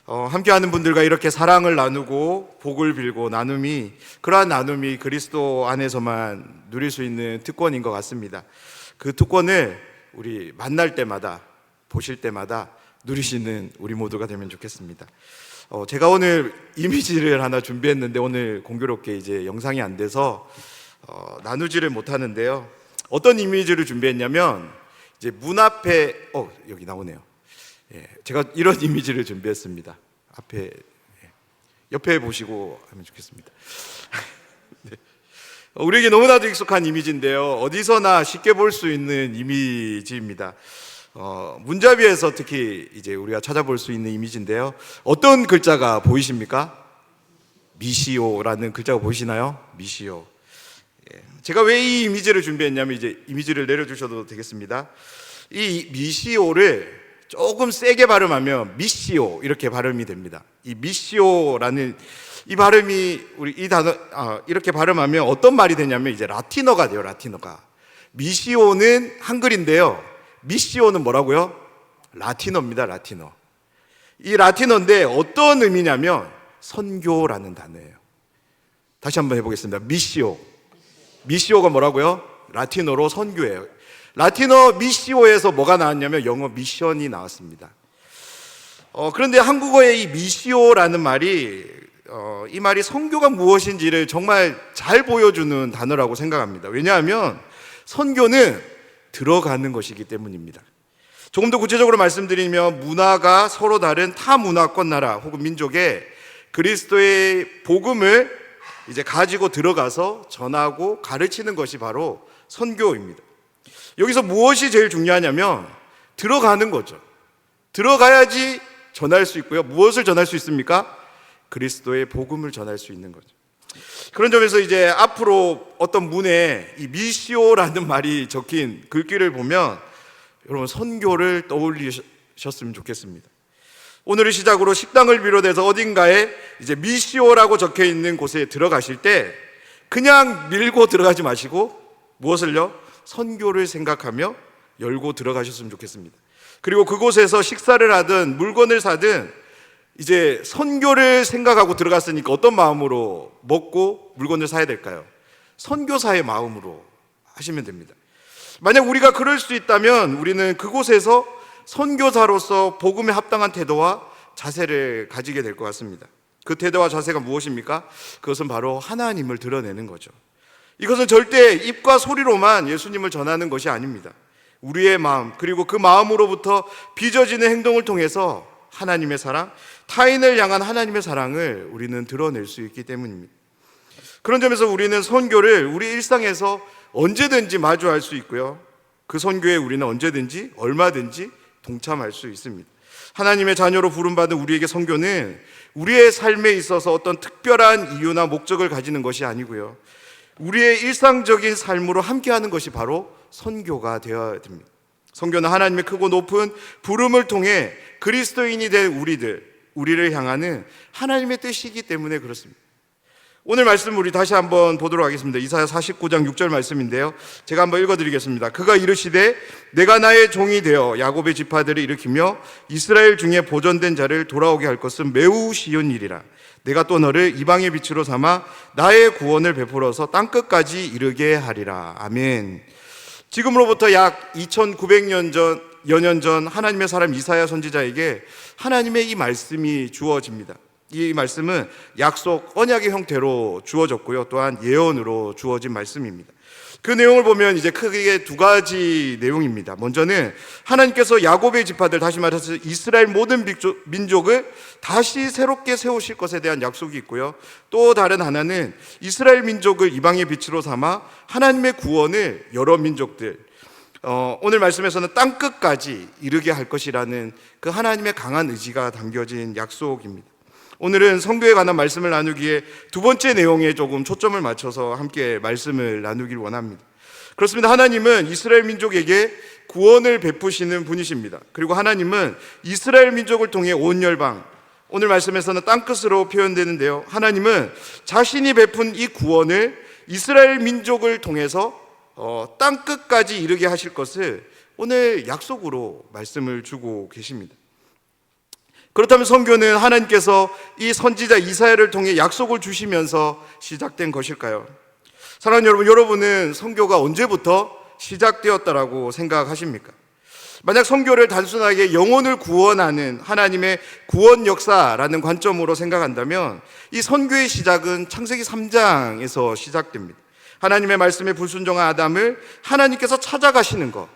함께하는 분들과 이렇게 사랑을 나누고 복을 빌고 그러한 나눔이 그리스도 안에서만 누릴 수 있는 특권인 것 같습니다. 그 특권을 우리 만날 때마다, 보실 때마다 누리시는 우리 모두가 되면 좋겠습니다. 제가 오늘 이미지를 하나 준비했는데 오늘 공교롭게 이제 영상이 안 돼서 나누지를 못하는데요. 어떤 이미지를 준비했냐면 이제 문 앞에 여기 나오네요. 제가 이런 이미지를 준비했습니다. 앞에 옆에 보시고 하면 좋겠습니다. 네. 우리에게 너무나도 익숙한 이미지인데요. 어디서나 쉽게 볼 수 있는 이미지입니다. 문자비에서 특히 이제 우리가 찾아볼 수 있는 이미지인데요. 어떤 글자가 보이십니까? 미시오라는 글자가 보이시나요? 미시오. 제가 왜 이 이미지를 준비했냐면 이제 이미지를 내려주셔도 되겠습니다. 이 미시오를 조금 세게 발음하면 미시오 이렇게 발음이 됩니다. 이 미시오라는 이 발음이 우리 이 단어 이렇게 발음하면 어떤 말이 되냐면 이제 라틴어가 돼요. 라틴어가. 미시오는 한글인데요. 미시오는 뭐라고요? 라틴어입니다. 라틴어. 이 라틴어인데 어떤 의미냐면 선교라는 단어예요. 다시 한번 해보겠습니다. 미시오. 미시오가 뭐라고요? 라틴어로 선교예요. 라틴어 미시오에서 뭐가 나왔냐면 영어 미션이 나왔습니다. 그런데 한국어의 이 미시오라는 말이 이 말이 선교가 무엇인지를 정말 잘 보여주는 단어라고 생각합니다. 왜냐하면 선교는 들어가는 것이기 때문입니다. 조금 더 구체적으로 말씀드리면 문화가 서로 다른 타 문화권 나라 혹은 민족에 그리스도의 복음을 이제 가지고 들어가서 전하고 가르치는 것이 바로 선교입니다. 여기서 무엇이 제일 중요하냐면 들어가는 거죠. 들어가야지 전할 수 있고요. 무엇을 전할 수 있습니까? 그리스도의 복음을 전할 수 있는 거죠. 그런 점에서 이제 앞으로 어떤 문에 이 미시오라는 말이 적힌 글귀를 보면 여러분 선교를 떠올리셨으면 좋겠습니다. 오늘을 시작으로 식당을 비롯해서 어딘가에 이제 미시오라고 적혀 있는 곳에 들어가실 때 그냥 밀고 들어가지 마시고 무엇을요? 선교를 생각하며 열고 들어가셨으면 좋겠습니다. 그리고 그곳에서 식사를 하든 물건을 사든 이제 선교를 생각하고 들어갔으니까 어떤 마음으로 먹고 물건을 사야 될까요? 선교사의 마음으로 하시면 됩니다. 만약 우리가 그럴 수 있다면 우리는 그곳에서 선교사로서 복음에 합당한 태도와 자세를 가지게 될 것 같습니다. 그 태도와 자세가 무엇입니까? 그것은 바로 하나님을 드러내는 거죠. 이것은 절대 입과 소리로만 예수님을 전하는 것이 아닙니다. 우리의 마음 그리고 그 마음으로부터 빚어지는 행동을 통해서 하나님의 사랑, 타인을 향한 하나님의 사랑을 우리는 드러낼 수 있기 때문입니다. 그런 점에서 우리는 선교를 우리 일상에서 언제든지 마주할 수 있고요. 그 선교에 우리는 언제든지 얼마든지 동참할 수 있습니다. 하나님의 자녀로 부름받은 우리에게 선교는 우리의 삶에 있어서 어떤 특별한 이유나 목적을 가지는 것이 아니고요. 우리의 일상적인 삶으로 함께하는 것이 바로 선교가 되어야 됩니다. 선교는 하나님의 크고 높은 부름을 통해 그리스도인이 된 우리를 향하는 하나님의 뜻이기 때문에 그렇습니다. 오늘 말씀 우리 다시 한번 보도록 하겠습니다. 이사야 49장 6절 말씀인데요. 제가 한번 읽어드리겠습니다. 그가 이르시되 내가 나의 종이 되어 야곱의 지파들을 일으키며 이스라엘 중에 보존된 자를 돌아오게 할 것은 매우 쉬운 일이라. 내가 또 너를 이방의 빛으로 삼아 나의 구원을 베풀어서 땅끝까지 이르게 하리라. 아멘. 지금으로부터 약 2900년 전 하나님의 사람 이사야 선지자에게 하나님의 이 말씀이 주어집니다. 이 말씀은 약속, 언약의 형태로 주어졌고요. 또한 예언으로 주어진 말씀입니다. 그 내용을 보면 이제 크게 두 가지 내용입니다. 먼저는 하나님께서 야곱의 지파들, 다시 말해서 이스라엘 모든 민족을 다시 새롭게 세우실 것에 대한 약속이 있고요. 또 다른 하나는 이스라엘 민족을 이방의 빛으로 삼아 하나님의 구원을 여러 민족들, 오늘 말씀에서는 땅끝까지 이르게 할 것이라는 그 하나님의 강한 의지가 담겨진 약속입니다. 오늘은 선교에 관한 말씀을 나누기에 두 번째 내용에 조금 초점을 맞춰서 함께 말씀을 나누길 원합니다. 그렇습니다. 하나님은 이스라엘 민족에게 구원을 베푸시는 분이십니다. 그리고 하나님은 이스라엘 민족을 통해 온 열방, 오늘 말씀에서는 땅끝으로 표현되는데요. 하나님은 자신이 베푼 이 구원을 이스라엘 민족을 통해서 땅끝까지 이르게 하실 것을 오늘 약속으로 말씀을 주고 계십니다. 그렇다면 선교는 하나님께서 이 선지자 이사야를 통해 약속을 주시면서 시작된 것일까요? 사랑하는 여러분, 여러분은 선교가 언제부터 시작되었다라고 생각하십니까? 만약 선교를 단순하게 영혼을 구원하는 하나님의 구원 역사라는 관점으로 생각한다면 이 선교의 시작은 창세기 3장에서 시작됩니다. 하나님의 말씀에 불순종한 아담을 하나님께서 찾아가시는 것,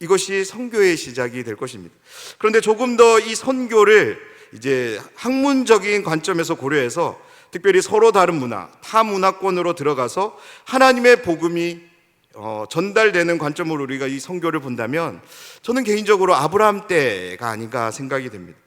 이것이 선교의 시작이 될 것입니다. 그런데 조금 더 이 선교를 이제 학문적인 관점에서 고려해서 특별히 서로 다른 문화, 타 문화권으로 들어가서 하나님의 복음이 전달되는 관점으로 우리가 이 선교를 본다면 저는 개인적으로 아브라함 때가 아닌가 생각이 됩니다.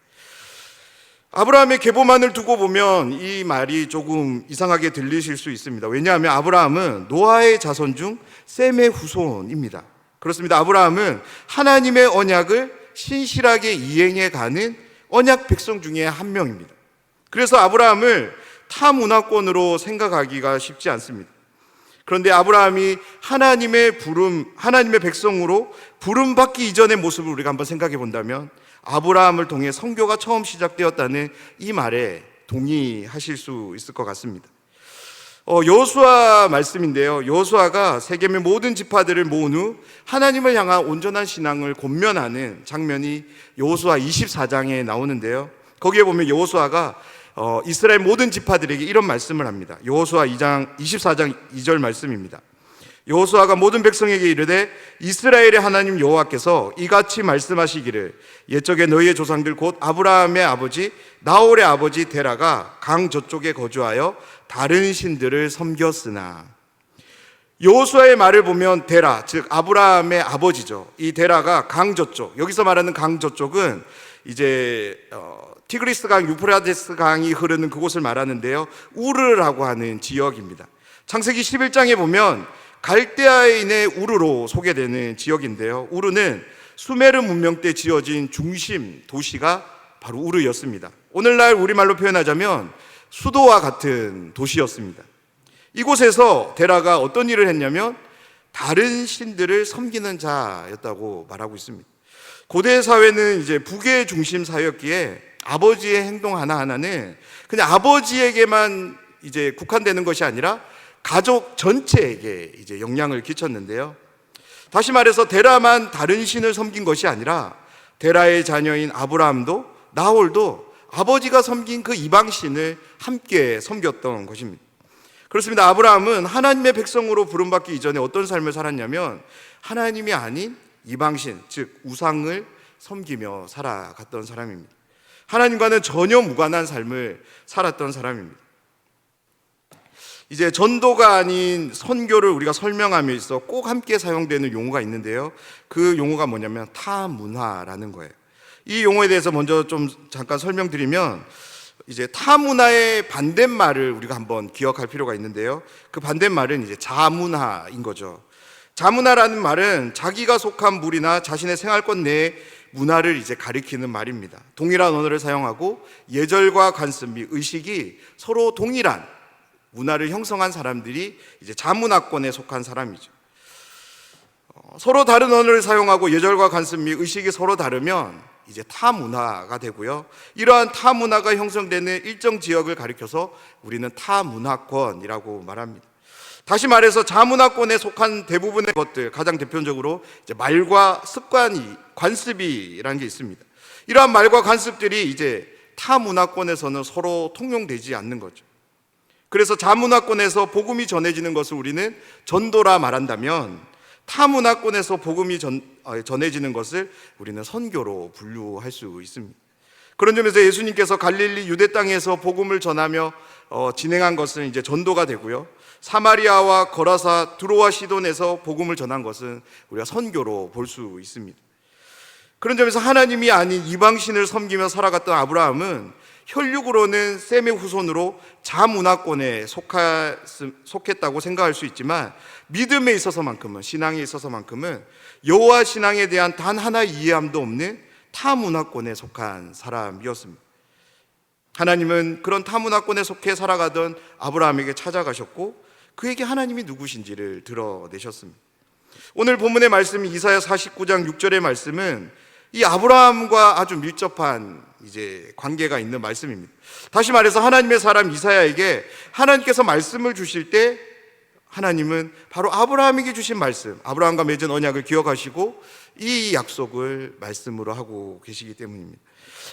아브라함의 계보만을 두고 보면 이 말이 조금 이상하게 들리실 수 있습니다. 왜냐하면 아브라함은 노아의 자손 중 셈의 후손입니다. 그렇습니다. 아브라함은 하나님의 언약을 신실하게 이행해 가는 언약 백성 중에 한 명입니다. 그래서 아브라함을 타 문화권으로 생각하기가 쉽지 않습니다. 그런데 아브라함이 하나님의 백성으로 부름받기 이전의 모습을 우리가 한번 생각해 본다면 아브라함을 통해 선교가 처음 시작되었다는 이 말에 동의하실 수 있을 것 같습니다. 여호수아 말씀인데요. 여호수아가 세겜의 모든 지파들을 모은 후 하나님을 향한 온전한 신앙을 권면하는 장면이 여호수아 24장에 나오는데요. 거기에 보면 여호수아가 이스라엘 모든 지파들에게 이런 말씀을 합니다. 여호수아 24장 2절 말씀입니다. 여호수아가 모든 백성에게 이르되 이스라엘의 하나님 여호와께서 이같이 말씀하시기를 옛적에 너희의 조상들 곧 아브라함의 아버지 나홀의 아버지 데라가 강 저쪽에 거주하여 다른 신들을 섬겼으나. 여호수아의 말을 보면 데라, 즉 아브라함의 아버지죠. 이 데라가 강 저쪽, 여기서 말하는 강 저쪽은 이제 티그리스 강, 유프라테스 강이 흐르는 그곳을 말하는데요. 우르라고 하는 지역입니다. 창세기 11장에 보면 갈대아인의 우르로 소개되는 지역인데요. 우르는 수메르 문명 때 지어진 중심 도시가 바로 우르였습니다. 오늘날 우리말로 표현하자면 수도와 같은 도시였습니다. 이곳에서 데라가 어떤 일을 했냐면 다른 신들을 섬기는 자였다고 말하고 있습니다. 고대 사회는 이제 북의 중심 사회였기에 아버지의 행동 하나하나는 그냥 아버지에게만 이제 국한되는 것이 아니라 가족 전체에게 이제 영향을 끼쳤는데요. 다시 말해서 데라만 다른 신을 섬긴 것이 아니라 데라의 자녀인 아브라함도 나홀도 아버지가 섬긴 그 이방 신을 함께 섬겼던 것입니다. 그렇습니다. 아브라함은 하나님의 백성으로 부름받기 이전에 어떤 삶을 살았냐면 하나님이 아닌 이방신, 즉 우상을 섬기며 살아갔던 사람입니다. 하나님과는 전혀 무관한 삶을 살았던 사람입니다. 이제 전도가 아닌 선교를 우리가 설명함에 있어 꼭 함께 사용되는 용어가 있는데요. 그 용어가 뭐냐면 타문화라는 거예요. 이 용어에 대해서 먼저 좀 잠깐 설명드리면 이제 타문화의 반대말을 우리가 한번 기억할 필요가 있는데요. 그 반대말은 이제 자문화인 거죠. 자문화라는 말은 자기가 속한 무리나 자신의 생활권 내의 문화를 이제 가리키는 말입니다. 동일한 언어를 사용하고 예절과 관습 및 의식이 서로 동일한 문화를 형성한 사람들이 이제 자문화권에 속한 사람이죠. 서로 다른 언어를 사용하고 예절과 관습 및 의식이 서로 다르면 이제 타문화가 되고요. 이러한 타문화가 형성되는 일정 지역을 가리켜서 우리는 타문화권이라고 말합니다. 다시 말해서 자문화권에 속한 대부분의 것들, 가장 대표적으로 이제 말과 습관이, 관습이라는 게 있습니다. 이러한 말과 관습들이 이제 타문화권에서는 서로 통용되지 않는 거죠. 그래서 자문화권에서 복음이 전해지는 것을 우리는 전도라 말한다면 타문화권에서 복음이 전해지는 것을 우리는 선교로 분류할 수 있습니다. 그런 점에서 예수님께서 갈릴리 유대 땅에서 복음을 전하며 진행한 것은 이제 전도가 되고요. 사마리아와 거라사, 두로와 시돈에서 복음을 전한 것은 우리가 선교로 볼 수 있습니다. 그런 점에서 하나님이 아닌 이방신을 섬기며 살아갔던 아브라함은 혈육으로는 셈의 후손으로 자문화권에 속했다고 생각할 수 있지만 믿음에 있어서만큼은, 신앙에 있어서만큼은 여호와 신앙에 대한 단 하나의 이해함도 없는 타문화권에 속한 사람이었습니다. 하나님은 그런 타문화권에 속해 살아가던 아브라함에게 찾아가셨고 그에게 하나님이 누구신지를 드러내셨습니다. 오늘 본문의 말씀 이사야 49장 6절의 말씀은 이 아브라함과 아주 밀접한 이제 관계가 있는 말씀입니다. 다시 말해서 하나님의 사람 이사야에게 하나님께서 말씀을 주실 때 하나님은 바로 아브라함에게 주신 말씀, 아브라함과 맺은 언약을 기억하시고 이 약속을 말씀으로 하고 계시기 때문입니다.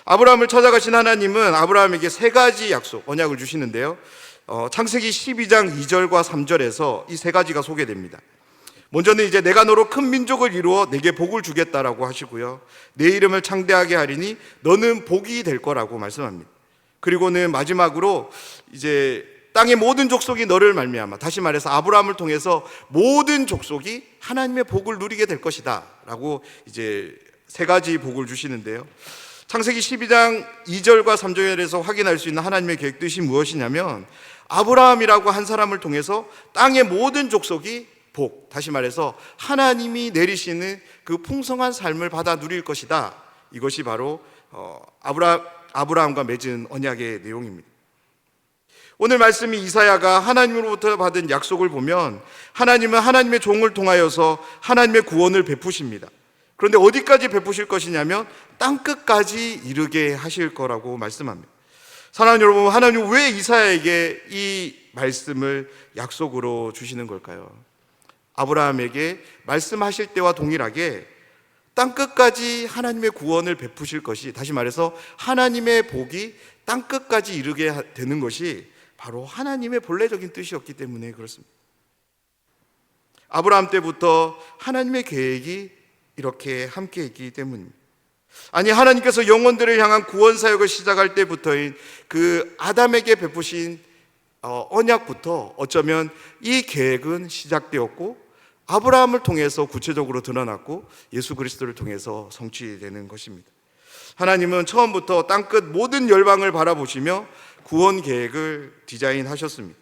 아브라함을 찾아가신 하나님은 아브라함에게 세 가지 약속, 언약을 주시는데요. 창세기 12장 2절과 3절에서 이 세 가지가 소개됩니다. 먼저는 이제 내가 너로 큰 민족을 이루어 내게 복을 주겠다라고 하시고요. 내 이름을 창대하게 하리니 너는 복이 될 거라고 말씀합니다. 그리고는 마지막으로 이제 땅의 모든 족속이 너를 말미암아, 다시 말해서 아브라함을 통해서 모든 족속이 하나님의 복을 누리게 될 것이다 라고 이제 세 가지 복을 주시는데요. 창세기 12장 2절과 3절에서 확인할 수 있는 하나님의 계획 뜻이 무엇이냐면 아브라함이라고 한 사람을 통해서 땅의 모든 족속이 복, 다시 말해서 하나님이 내리시는 그 풍성한 삶을 받아 누릴 것이다. 이것이 바로 아브라함과 맺은 언약의 내용입니다. 오늘 말씀이 이사야가 하나님으로부터 받은 약속을 보면 하나님은 하나님의 종을 통하여서 하나님의 구원을 베푸십니다. 그런데 어디까지 베푸실 것이냐면 땅끝까지 이르게 하실 거라고 말씀합니다. 사랑하는 여러분, 하나님은 왜 이사야에게 이 말씀을 약속으로 주시는 걸까요? 아브라함에게 말씀하실 때와 동일하게 땅끝까지 하나님의 구원을 베푸실 것이, 다시 말해서 하나님의 복이 땅끝까지 이르게 되는 것이 바로 하나님의 본래적인 뜻이었기 때문에 그렇습니다. 아브라함 때부터 하나님의 계획이 이렇게 함께 있기 때문입니다. 아니, 하나님께서 영혼들을 향한 구원 사역을 시작할 때부터인 그 아담에게 베푸신 언약부터 어쩌면 이 계획은 시작되었고 아브라함을 통해서 구체적으로 드러났고 예수 그리스도를 통해서 성취되는 것입니다. 하나님은 처음부터 땅끝 모든 열방을 바라보시며 구원 계획을 디자인하셨습니다.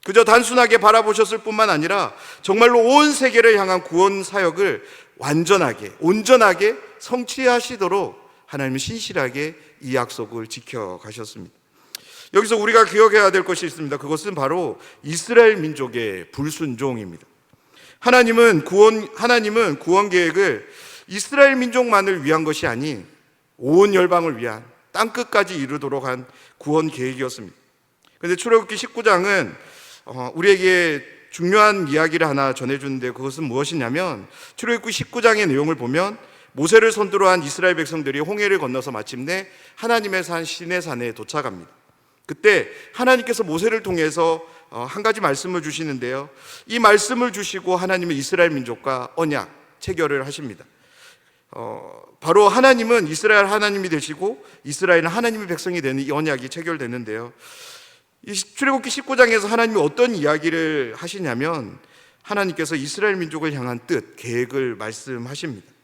그저 단순하게 바라보셨을 뿐만 아니라 정말로 온 세계를 향한 구원 사역을 완전하게, 온전하게 성취하시도록 하나님은 신실하게 이 약속을 지켜가셨습니다. 여기서 우리가 기억해야 될 것이 있습니다. 그것은 바로 이스라엘 민족의 불순종입니다. 하나님은 구원 계획을 이스라엘 민족만을 위한 것이 아닌 온 열방을 위한 땅끝까지 이르도록 한 구원 계획이었습니다. 그런데 출애굽기 19장은 우리에게 중요한 이야기를 하나 전해주는데 그것은 무엇이냐면 출애굽기 19장의 내용을 보면 모세를 선두로 한 이스라엘 백성들이 홍해를 건너서 마침내 하나님의 산 시내산에 도착합니다. 그때 하나님께서 모세를 통해서 한 가지 말씀을 주시는데요. 이 말씀을 주시고 하나님은 이스라엘 민족과 언약 체결을 하십니다. 바로 하나님은 이스라엘 하나님이 되시고 이스라엘은 하나님의 백성이 되는 이 언약이 체결되는데요. 이 출애굽기 19장에서 하나님이 어떤 이야기를 하시냐면 하나님께서 이스라엘 민족을 향한 뜻, 계획을 말씀하십니다.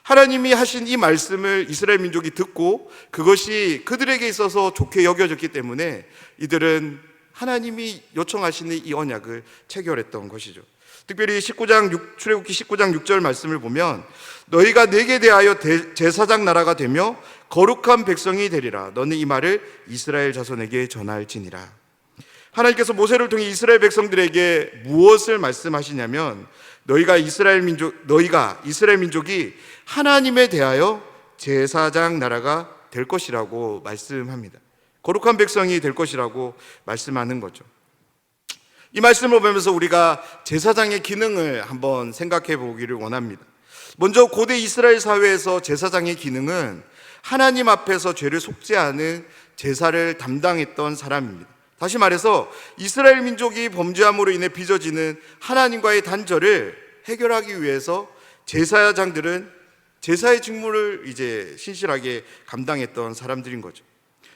하나님이 하신 이 말씀을 이스라엘 민족이 듣고 그것이 그들에게 있어서 좋게 여겨졌기 때문에 이들은 하나님이 요청하시는 이 언약을 체결했던 것이죠. 특별히 출애굽기 19장 6절 말씀을 보면 너희가 내게 대하여 제사장 나라가 되며 거룩한 백성이 되리라. 너는 이 말을 이스라엘 자손에게 전할지니라. 하나님께서 모세를 통해 이스라엘 백성들에게 무엇을 말씀하시냐면 너희가 이스라엘 민족이 하나님에 대하여 제사장 나라가 될 것이라고 말씀합니다. 거룩한 백성이 될 것이라고 말씀하는 거죠. 이 말씀을 보면서 우리가 제사장의 기능을 한번 생각해 보기를 원합니다. 먼저 고대 이스라엘 사회에서 제사장의 기능은 하나님 앞에서 죄를 속죄하는 제사를 담당했던 사람입니다. 다시 말해서 이스라엘 민족이 범죄함으로 인해 빚어지는 하나님과의 단절을 해결하기 위해서 제사장들은 제사의 직무를 이제 신실하게 감당했던 사람들인 거죠.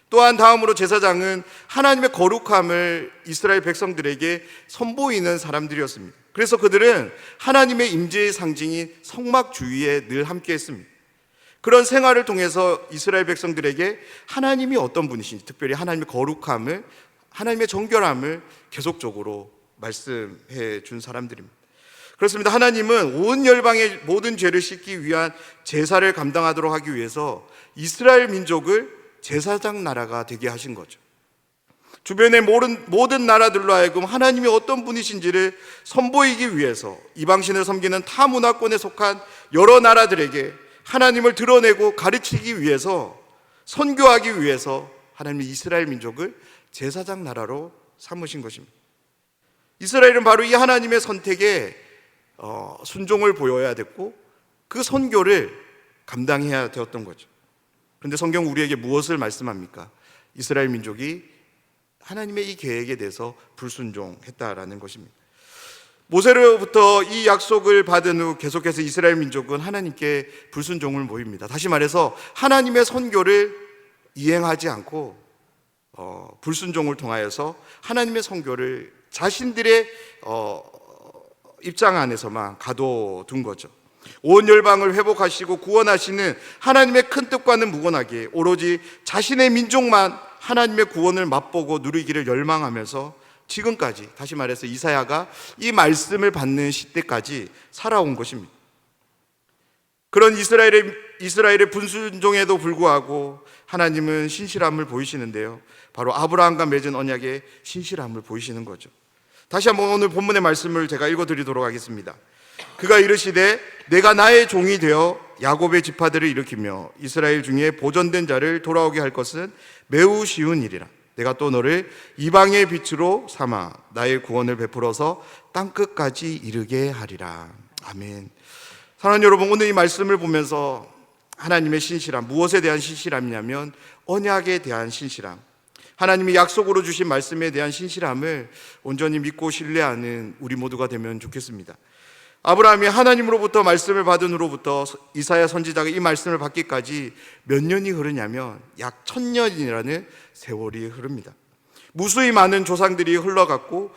또한 다음으로 제사장은 하나님의 거룩함을 이스라엘 백성들에게 선보이는 사람들이었습니다. 그래서 그들은 하나님의 임재의 상징인 성막 주위에 늘 함께 했습니다. 그런 생활을 통해서 이스라엘 백성들에게 하나님이 어떤 분이신지, 특별히 하나님의 거룩함을, 하나님의 정결함을 계속적으로 말씀해 준 사람들입니다. 그렇습니다. 하나님은 온 열방의 모든 죄를 씻기 위한 제사를 감당하도록 하기 위해서 이스라엘 민족을 제사장 나라가 되게 하신 거죠. 주변의 모든 나라들로 하여금 하나님이 어떤 분이신지를 선보이기 위해서 이방신을 섬기는 타 문화권에 속한 여러 나라들에게 하나님을 드러내고 가르치기 위해서, 선교하기 위해서 하나님이 이스라엘 민족을 제사장 나라로 삼으신 것입니다. 이스라엘은 바로 이 하나님의 선택에 순종을 보여야 됐고 그 선교를 감당해야 되었던 거죠. 그런데 성경 우리에게 무엇을 말씀합니까? 이스라엘 민족이 하나님의 이 계획에 대해서 불순종했다라는 것입니다. 모세로부터 이 약속을 받은 후 계속해서 이스라엘 민족은 하나님께 불순종을 보입니다. 다시 말해서 하나님의 선교를 이행하지 않고 불순종을 통하여서 하나님의 선교를 자신들의 입장 안에서만 가둬둔 거죠. 온 열방을 회복하시고 구원하시는 하나님의 큰 뜻과는 무관하게 오로지 자신의 민족만 하나님의 구원을 맛보고 누리기를 열망하면서 지금까지, 다시 말해서 이사야가 이 말씀을 받는 시대까지 살아온 것입니다. 그런 이스라엘의 불순종에도 불구하고 하나님은 신실함을 보이시는데요, 바로 아브라함과 맺은 언약의 신실함을 보이시는 거죠. 다시 한번 오늘 본문의 말씀을 제가 읽어드리도록 하겠습니다. 그가 이르시되 내가 나의 종이 되어 야곱의 지파들을 일으키며 이스라엘 중에 보존된 자를 돌아오게 할 것은 매우 쉬운 일이라. 내가 또 너를 이방의 빛으로 삼아 나의 구원을 베풀어서 땅끝까지 이르게 하리라. 아멘. 사랑하는 여러분, 오늘 이 말씀을 보면서 하나님의 신실함, 무엇에 대한 신실함이냐면 언약에 대한 신실함, 하나님이 약속으로 주신 말씀에 대한 신실함을 온전히 믿고 신뢰하는 우리 모두가 되면 좋겠습니다. 아브라함이 하나님으로부터 말씀을 받은 후로부터 이사야 선지자가 이 말씀을 받기까지 몇 년이 흐르냐면 약 1000년이라는 세월이 흐릅니다. 무수히 많은 조상들이 흘러갔고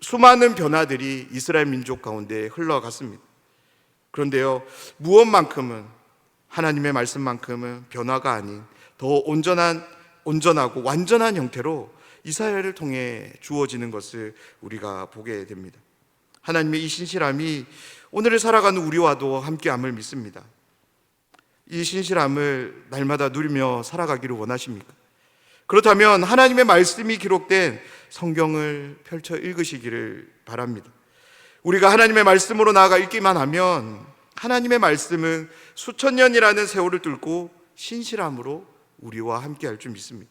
수많은 변화들이 이스라엘 민족 가운데 흘러갔습니다. 그런데요, 무엇만큼은, 하나님의 말씀만큼은 변화가 아닌 더 온전하고 완전한 형태로 이사야를 통해 주어지는 것을 우리가 보게 됩니다. 하나님의 이 신실함이 오늘을 살아가는 우리와도 함께함을 믿습니다. 이 신실함을 날마다 누리며 살아가기를 원하십니까? 그렇다면 하나님의 말씀이 기록된 성경을 펼쳐 읽으시기를 바랍니다. 우리가 하나님의 말씀으로 나아가 읽기만 하면 하나님의 말씀은 수천 년이라는 세월을 뚫고 신실함으로 우리와 함께할 줄 믿습니다.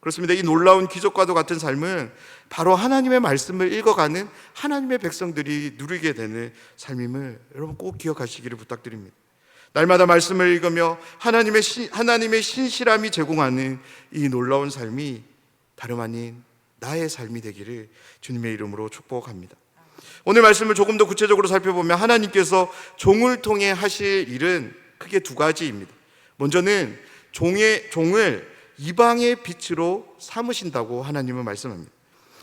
그렇습니다. 이 놀라운 기적과도 같은 삶은 바로 하나님의 말씀을 읽어가는 하나님의 백성들이 누리게 되는 삶임을 여러분 꼭 기억하시기를 부탁드립니다. 날마다 말씀을 읽으며 하나님의 신실함이 제공하는 이 놀라운 삶이 다름 아닌 나의 삶이 되기를 주님의 이름으로 축복합니다. 오늘 말씀을 조금 더 구체적으로 살펴보면 하나님께서 종을 통해 하실 일은 크게 두 가지입니다. 먼저는 종을 이방의 빛으로 삼으신다고 하나님은 말씀합니다.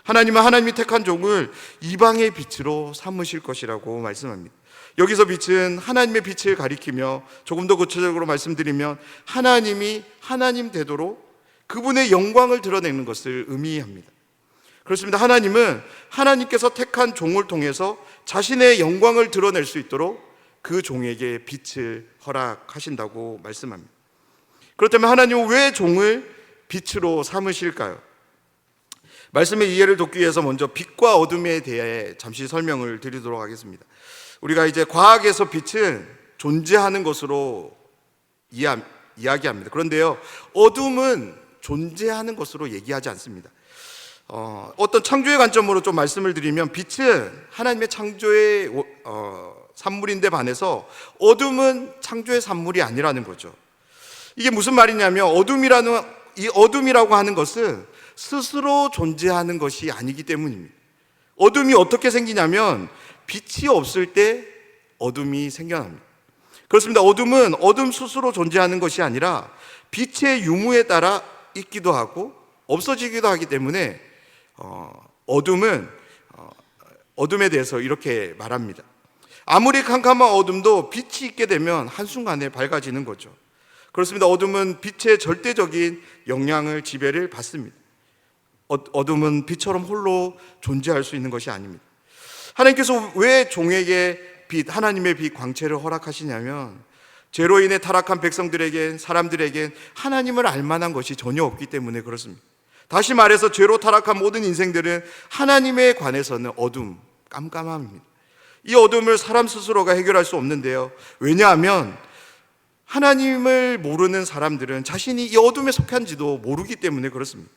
하나님은 하나님이 택한 종을 이방의 빛으로 삼으실 것이라고 말씀합니다. 여기서 빛은 하나님의 빛을 가리키며 조금 더 구체적으로 말씀드리면 하나님이 하나님 되도록 그분의 영광을 드러내는 것을 의미합니다. 그렇습니다. 하나님은 하나님께서 택한 종을 통해서 자신의 영광을 드러낼 수 있도록 그 종에게 빛을 허락하신다고 말씀합니다. 그렇다면 하나님은 왜 종을 빛으로 삼으실까요? 말씀의 이해를 돕기 위해서 먼저 빛과 어둠에 대해 잠시 설명을 드리도록 하겠습니다. 우리가 이제 과학에서 빛은 존재하는 것으로 이야기합니다. 그런데요, 어둠은 존재하는 것으로 얘기하지 않습니다. 어떤 창조의 관점으로 좀 말씀을 드리면 빛은 하나님의 창조의 산물인데 반해서 어둠은 창조의 산물이 아니라는 거죠. 이게 무슨 말이냐면 어둠이라고 하는 것은 스스로 존재하는 것이 아니기 때문입니다. 어둠이 어떻게 생기냐면 빛이 없을 때 어둠이 생겨납니다. 그렇습니다. 어둠은 어둠 스스로 존재하는 것이 아니라 빛의 유무에 따라 있기도 하고 없어지기도 하기 때문에 어둠에 대해서 이렇게 말합니다. 아무리 캄캄한 어둠도 빛이 있게 되면 한순간에 밝아지는 거죠. 그렇습니다. 어둠은 빛의 절대적인 영향을 지배를 받습니다. 어둠은 빛처럼 홀로 존재할 수 있는 것이 아닙니다. 하나님께서 왜 종에게 빛, 하나님의 빛 광채를 허락하시냐면 죄로 인해 타락한 백성들에겐, 사람들에겐 하나님을 알 만한 것이 전혀 없기 때문에 그렇습니다. 다시 말해서 죄로 타락한 모든 인생들은 하나님에 관해서는 어둠, 깜깜함입니다. 이 어둠을 사람 스스로가 해결할 수 없는데요, 왜냐하면 하나님을 모르는 사람들은 자신이 이 어둠에 속한지도 모르기 때문에 그렇습니다.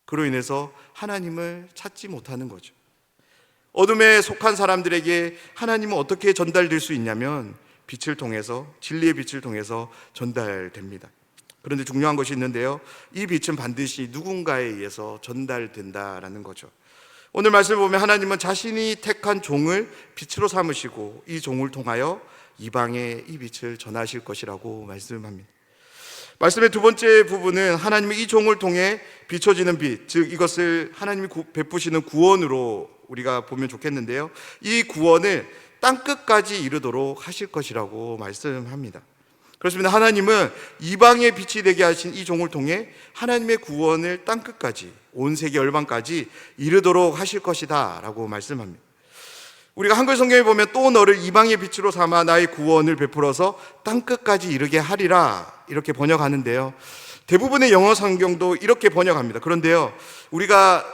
그로 인해서 하나님을 찾지 못하는 거죠. 어둠에 속한 사람들에게 하나님은 어떻게 전달될 수 있냐면 빛을 통해서, 진리의 빛을 통해서 전달됩니다. 그런데 중요한 것이 있는데요, 이 빛은 반드시 누군가에 의해서 전달된다라는 거죠. 오늘 말씀을 보면 하나님은 자신이 택한 종을 빛으로 삼으시고 이 종을 통하여 이방에 이 빛을 전하실 것이라고 말씀합니다. 말씀의 두 번째 부분은 하나님의 이 종을 통해 비춰지는 빛, 즉 이것을 하나님이 베푸시는 구원으로 우리가 보면 좋겠는데요, 이 구원을 땅끝까지 이르도록 하실 것이라고 말씀합니다. 그렇습니다. 하나님은 이방의 빛이 되게 하신 이 종을 통해 하나님의 구원을 땅끝까지, 온 세계 열방까지 이르도록 하실 것이다 라고 말씀합니다. 우리가 한글 성경에 보면 또 너를 이방의 빛으로 삼아 나의 구원을 베풀어서 땅끝까지 이르게 하리라 이렇게 번역하는데요, 대부분의 영어 성경도 이렇게 번역합니다. 그런데요, 우리가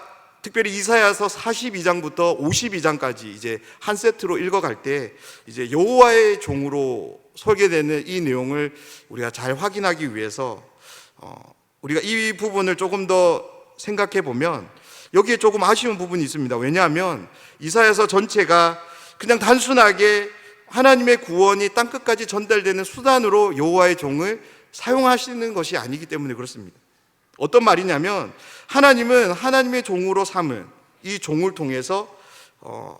특별히 이사야서 42장부터 52장까지 이제 한 세트로 읽어갈 때 이제 여호와의 종으로 소개되는 이 내용을 우리가 잘 확인하기 위해서 우리가 이 부분을 조금 더 생각해 보면 여기에 조금 아쉬운 부분이 있습니다. 왜냐하면 이사야서 전체가 그냥 단순하게 하나님의 구원이 땅끝까지 전달되는 수단으로 여호와의 종을 사용하시는 것이 아니기 때문에 그렇습니다. 어떤 말이냐면 하나님은 하나님의 종으로 삼은 이 종을 통해서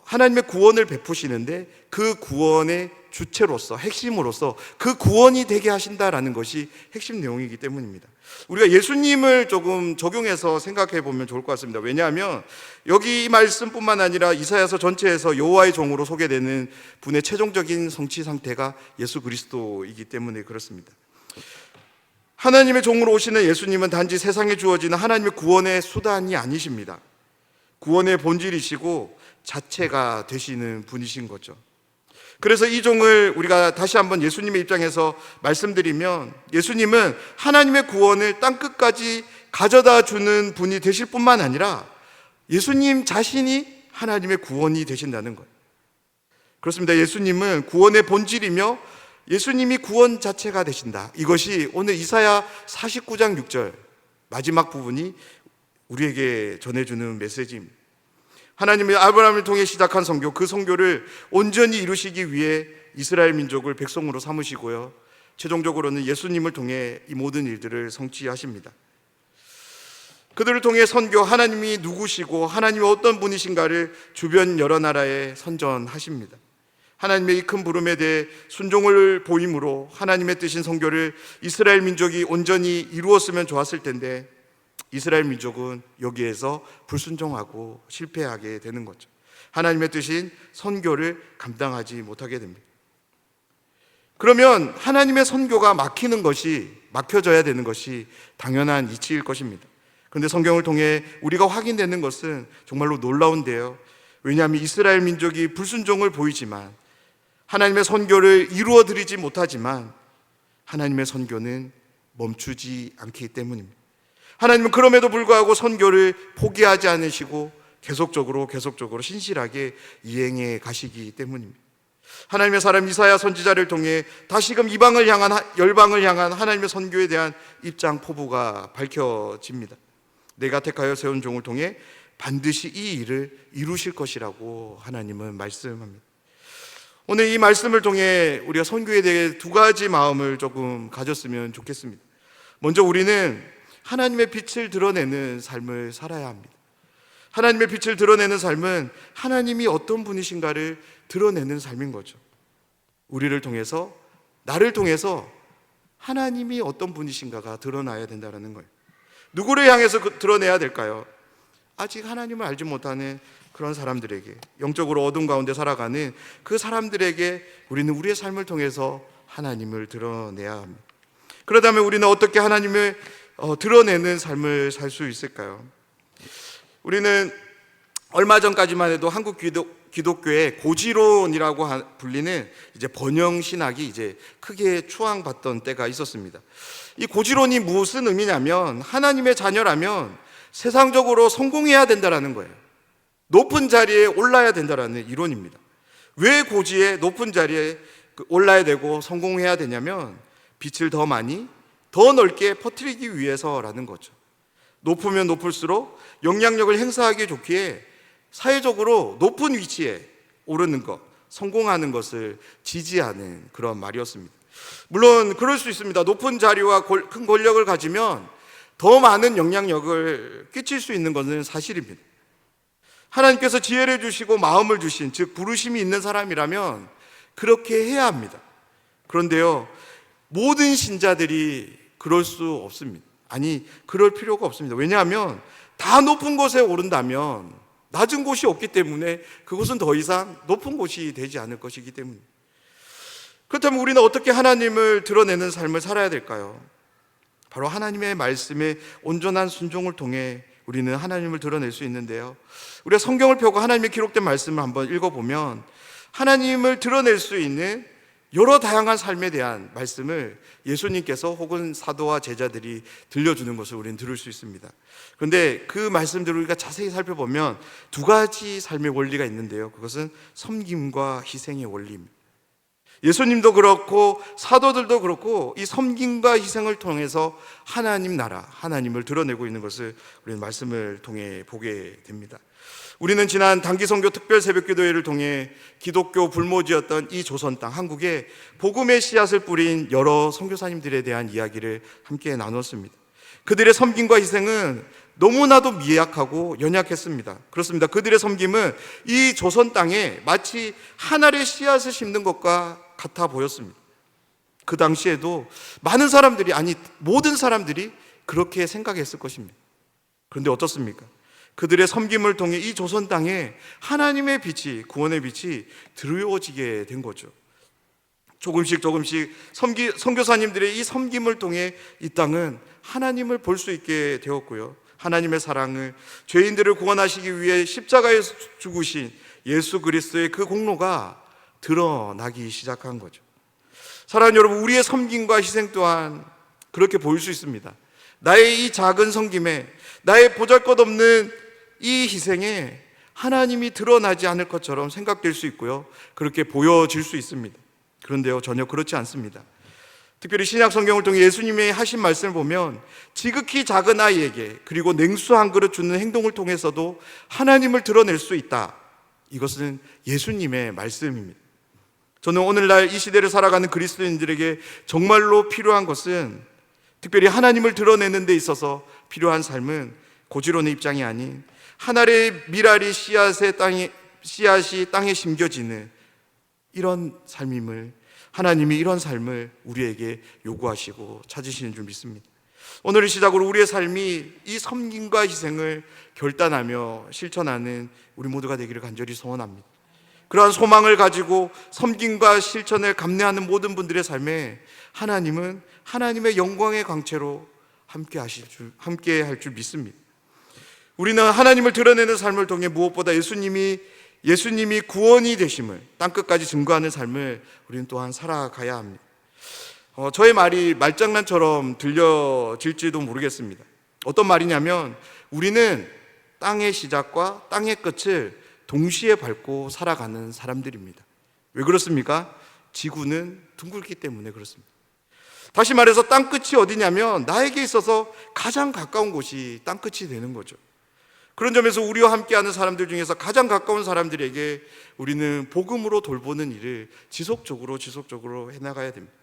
하나님의 구원을 베푸시는데 그 구원의 주체로서, 핵심으로서 그 구원이 되게 하신다라는 것이 핵심 내용이기 때문입니다. 우리가 예수님을 조금 적용해서 생각해 보면 좋을 것 같습니다. 왜냐하면 여기 이 말씀뿐만 아니라 이사야서 전체에서 여호와의 종으로 소개되는 분의 최종적인 성취 상태가 예수 그리스도이기 때문에 그렇습니다. 하나님의 종으로 오시는 예수님은 단지 세상에 주어지는 하나님의 구원의 수단이 아니십니다. 구원의 본질이시고 자체가 되시는 분이신 거죠. 그래서 이 종을 우리가 다시 한번 예수님의 입장에서 말씀드리면, 예수님은 하나님의 구원을 땅끝까지 가져다 주는 분이 되실 뿐만 아니라 예수님 자신이 하나님의 구원이 되신다는 거예요. 그렇습니다. 예수님은 구원의 본질이며 예수님이 구원 자체가 되신다. 이것이 오늘 이사야 49장 6절 마지막 부분이 우리에게 전해주는 메시지입니다. 하나님이 아브라함을 통해 시작한 선교, 그 선교를 온전히 이루시기 위해 이스라엘 민족을 백성으로 삼으시고요, 최종적으로는 예수님을 통해 이 모든 일들을 성취하십니다. 그들을 통해 선교, 하나님이 누구시고 하나님이 어떤 분이신가를 주변 여러 나라에 선전하십니다. 하나님의 이 큰 부름에 대해 순종을 보임으로 하나님의 뜻인 선교를 이스라엘 민족이 온전히 이루었으면 좋았을 텐데 이스라엘 민족은 여기에서 불순종하고 실패하게 되는 거죠. 하나님의 뜻인 선교를 감당하지 못하게 됩니다. 그러면 하나님의 선교가 막혀져야 되는 것이 당연한 이치일 것입니다. 그런데 성경을 통해 우리가 확인되는 것은 정말로 놀라운데요, 왜냐하면 이스라엘 민족이 불순종을 보이지만 하나님의 선교를 이루어드리지 못하지만 하나님의 선교는 멈추지 않기 때문입니다. 하나님은 그럼에도 불구하고 선교를 포기하지 않으시고 계속적으로 신실하게 이행해 가시기 때문입니다. 하나님의 사람 이사야 선지자를 통해 다시금 이방을 향한, 열방을 향한 하나님의 선교에 대한 입장 포부가 밝혀집니다. 내가 택하여 세운 종을 통해 반드시 이 일을 이루실 것이라고 하나님은 말씀합니다. 오늘 이 말씀을 통해 우리가 선교에 대해 두 가지 마음을 조금 가졌으면 좋겠습니다. 먼저 우리는 하나님의 빛을 드러내는 삶을 살아야 합니다. 하나님의 빛을 드러내는 삶은 하나님이 어떤 분이신가를 드러내는 삶인 거죠. 우리를 통해서, 나를 통해서 하나님이 어떤 분이신가가 드러나야 된다는 거예요. 누구를 향해서 드러내야 될까요? 아직 하나님을 알지 못하는 그런 사람들에게, 영적으로 어둠 가운데 살아가는 그 사람들에게 우리는 우리의 삶을 통해서 하나님을 드러내야 합니다. 그러다면 우리는 어떻게 하나님을 드러내는 삶을 살 수 있을까요? 우리는 얼마 전까지만 해도 한국 기독교의 고지론이라고 불리는 이제 번영 신학이 이제 크게 추앙받던 때가 있었습니다. 이 고지론이 무슨 의미냐면 하나님의 자녀라면 세상적으로 성공해야 된다라는 거예요. 높은 자리에 올라야 된다라는 이론입니다. 왜 고지에 높은 자리에 올라야 되고 성공해야 되냐면 빛을 더 많이, 더 넓게 퍼뜨리기 위해서라는 거죠. 높으면 높을수록 영향력을 행사하기 좋기에 사회적으로 높은 위치에 오르는 것, 성공하는 것을 지지하는 그런 말이었습니다. 물론 그럴 수 있습니다. 높은 자리와 큰 권력을 가지면 더 많은 영향력을 끼칠 수 있는 것은 사실입니다. 하나님께서 지혜를 주시고 마음을 주신, 즉 부르심이 있는 사람이라면 그렇게 해야 합니다. 그런데요, 모든 신자들이 그럴 수 없습니다. 아니, 그럴 필요가 없습니다. 왜냐하면 다 높은 곳에 오른다면 낮은 곳이 없기 때문에 그곳은 더 이상 높은 곳이 되지 않을 것이기 때문입니다. 그렇다면 우리는 어떻게 하나님을 드러내는 삶을 살아야 될까요? 바로 하나님의 말씀에 온전한 순종을 통해 우리는 하나님을 드러낼 수 있는데요, 우리가 성경을 펴고 하나님의 기록된 말씀을 한번 읽어보면 하나님을 드러낼 수 있는 여러 다양한 삶에 대한 말씀을 예수님께서 혹은 사도와 제자들이 들려주는 것을 우리는 들을 수 있습니다. 그런데 그 말씀들을 우리가 자세히 살펴보면 두 가지 삶의 원리가 있는데요, 그것은 섬김과 희생의 원리입니다. 예수님도 그렇고 사도들도 그렇고 이 섬김과 희생을 통해서 하나님 나라, 하나님을 드러내고 있는 것을 우리는 말씀을 통해 보게 됩니다. 우리는 지난 단기선교 특별 새벽기도회를 통해 기독교 불모지였던 이 조선 땅 한국에 복음의 씨앗을 뿌린 여러 선교사님들에 대한 이야기를 함께 나눴습니다. 그들의 섬김과 희생은 너무나도 미약하고 연약했습니다. 그렇습니다. 그들의 섬김은 이 조선 땅에 마치 한 알의 씨앗을 심는 것과 같아 보였습니다. 그 당시에도 많은 사람들이, 아니 모든 사람들이 그렇게 생각했을 것입니다. 그런데 어떻습니까? 그들의 섬김을 통해 이 조선 땅에 하나님의 빛이, 구원의 빛이 드리워지게 된 거죠. 조금씩 선교사님들의 이 섬김을 통해 이 땅은 하나님을 볼 수 있게 되었고요, 하나님의 사랑을, 죄인들을 구원하시기 위해 십자가에 죽으신 예수 그리스도의 그 공로가 드러나기 시작한 거죠. 사랑하는 여러분, 우리의 섬김과 희생 또한 그렇게 보일 수 있습니다. 나의 이 작은 섬김에, 나의 보잘것없는 이 희생에 하나님이 드러나지 않을 것처럼 생각될 수 있고요, 그렇게 보여질 수 있습니다. 그런데요, 전혀 그렇지 않습니다. 특별히 신약 성경을 통해 예수님의 하신 말씀을 보면 지극히 작은 아이에게 그리고 냉수 한 그릇 주는 행동을 통해서도 하나님을 드러낼 수 있다. 이것은 예수님의 말씀입니다. 저는 오늘날 이 시대를 살아가는 그리스도인들에게 정말로 필요한 것은, 특별히 하나님을 드러내는 데 있어서 필요한 삶은 고지론의 입장이 아닌 하늘의 미랄이 씨앗이 땅에 심겨지는 이런 삶임을, 하나님이 이런 삶을 우리에게 요구하시고 찾으시는 줄 믿습니다. 오늘을 시작으로 우리의 삶이 이 섬김과 희생을 결단하며 실천하는 우리 모두가 되기를 간절히 소원합니다. 그러한 소망을 가지고 섬김과 실천을 감내하는 모든 분들의 삶에 하나님은 하나님의 영광의 광채로 함께 할 줄 믿습니다. 우리는 하나님을 드러내는 삶을 통해 무엇보다 예수님이 구원이 되심을 땅끝까지 증거하는 삶을 우리는 또한 살아가야 합니다. 저의 말이 말장난처럼 들려질지도 모르겠습니다. 어떤 말이냐면, 우리는 땅의 시작과 땅의 끝을 동시에 밟고 살아가는 사람들입니다. 왜 그렇습니까? 지구는 둥글기 때문에 그렇습니다. 다시 말해서 땅끝이 어디냐면 나에게 있어서 가장 가까운 곳이 땅끝이 되는 거죠. 그런 점에서 우리와 함께하는 사람들 중에서 가장 가까운 사람들에게 우리는 복음으로 돌보는 일을 지속적으로 해나가야 됩니다.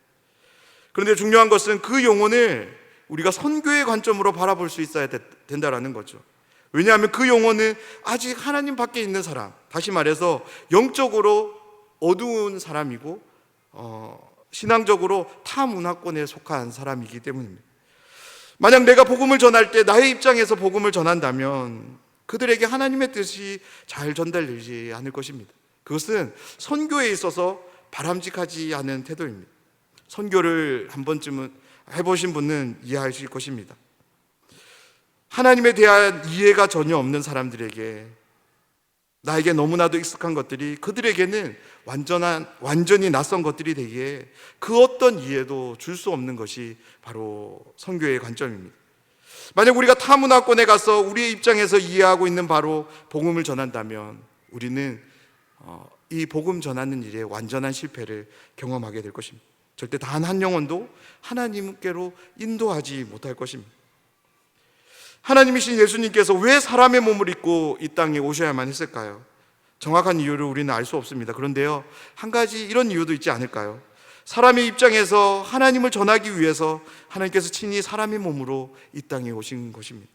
그런데 중요한 것은 그 영혼을 우리가 선교의 관점으로 바라볼 수 있어야 된다는 거죠. 왜냐하면 그 영혼은 아직 하나님 밖에 있는 사람, 다시 말해서 영적으로 어두운 사람이고 신앙적으로 타 문화권에 속한 사람이기 때문입니다. 만약 내가 복음을 전할 때 나의 입장에서 복음을 전한다면 그들에게 하나님의 뜻이 잘 전달되지 않을 것입니다. 그것은 선교에 있어서 바람직하지 않은 태도입니다. 선교를 한 번쯤은 해보신 분은 이해하실 것입니다. 하나님에 대한 이해가 전혀 없는 사람들에게, 나에게 너무나도 익숙한 것들이 그들에게는 완전히 낯선 것들이 되기에 그 어떤 이해도 줄 수 없는 것이 바로 선교의 관점입니다. 만약 우리가 타문화권에 가서 우리의 입장에서 이해하고 있는 바로 복음을 전한다면 우리는 이 복음 전하는 일에 완전한 실패를 경험하게 될 것입니다. 절대 단 한 영혼도 하나님께로 인도하지 못할 것입니다. 하나님이신 예수님께서 왜 사람의 몸을 입고 이 땅에 오셔야만 했을까요? 정확한 이유를 우리는 알 수 없습니다. 그런데요, 한 가지 이런 이유도 있지 않을까요? 사람의 입장에서 하나님을 전하기 위해서 하나님께서 친히 사람의 몸으로 이 땅에 오신 것입니다.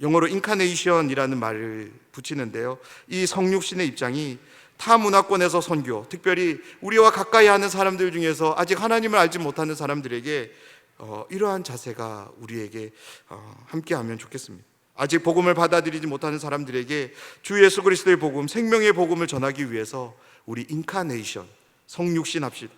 영어로 인카네이션이라는 말을 붙이는데요, 이 성육신의 입장이 타 문화권에서 선교, 특별히 우리와 가까이 하는 사람들 중에서 아직 하나님을 알지 못하는 사람들에게 이러한 자세가 우리에게 함께하면 좋겠습니다. 아직 복음을 받아들이지 못하는 사람들에게 주 예수 그리스도의 복음, 생명의 복음을 전하기 위해서 우리 인카네이션, 성육신합시다.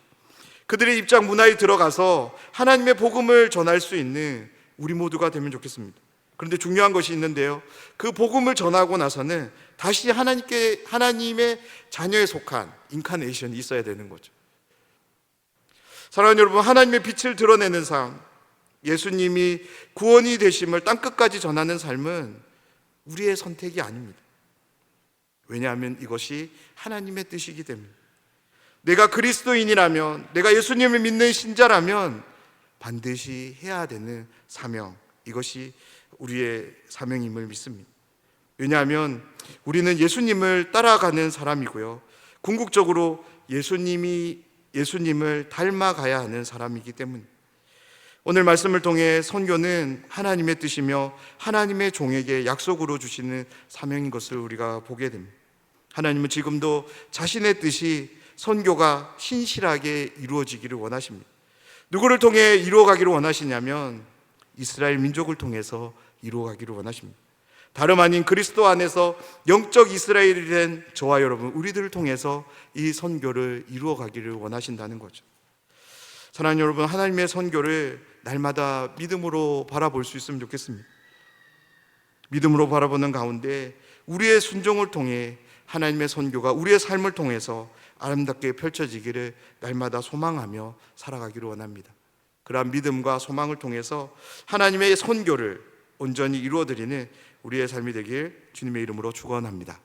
그들의 입장 문화에 들어가서 하나님의 복음을 전할 수 있는 우리 모두가 되면 좋겠습니다. 그런데 중요한 것이 있는데요, 그 복음을 전하고 나서는 다시 하나님의 자녀에 속한 인카네이션이 있어야 되는 거죠. 사랑하는 여러분, 하나님의 빛을 드러내는 삶, 예수님이 구원이 되심을 땅끝까지 전하는 삶은 우리의 선택이 아닙니다. 왜냐하면 이것이 하나님의 뜻이기 때문입니다. 내가 그리스도인이라면, 내가 예수님을 믿는 신자라면 반드시 해야 되는 사명, 이것이 우리의 사명임을 믿습니다. 왜냐하면 우리는 예수님을 따라가는 사람이고요, 궁극적으로 예수님을 닮아가야 하는 사람이기 때문입니다. 오늘 말씀을 통해 선교는 하나님의 뜻이며 하나님의 종에게 약속으로 주시는 사명인 것을 우리가 보게 됩니다. 하나님은 지금도 자신의 뜻이 선교가 신실하게 이루어지기를 원하십니다. 누구를 통해 이루어가기를 원하시냐면 이스라엘 민족을 통해서 이루어가기를 원하십니다. 다름 아닌 그리스도 안에서 영적 이스라엘이 된 저와 여러분, 우리들을 통해서 이 선교를 이루어가기를 원하신다는 거죠. 사랑하는 여러분, 하나님의 선교를 날마다 믿음으로 바라볼 수 있으면 좋겠습니다. 믿음으로 바라보는 가운데 우리의 순종을 통해 하나님의 선교가 우리의 삶을 통해서 아름답게 펼쳐지기를 날마다 소망하며 살아가기를 원합니다. 그러한 믿음과 소망을 통해서 하나님의 선교를 온전히 이루어드리는 우리의 삶이 되길 주님의 이름으로 축원합니다.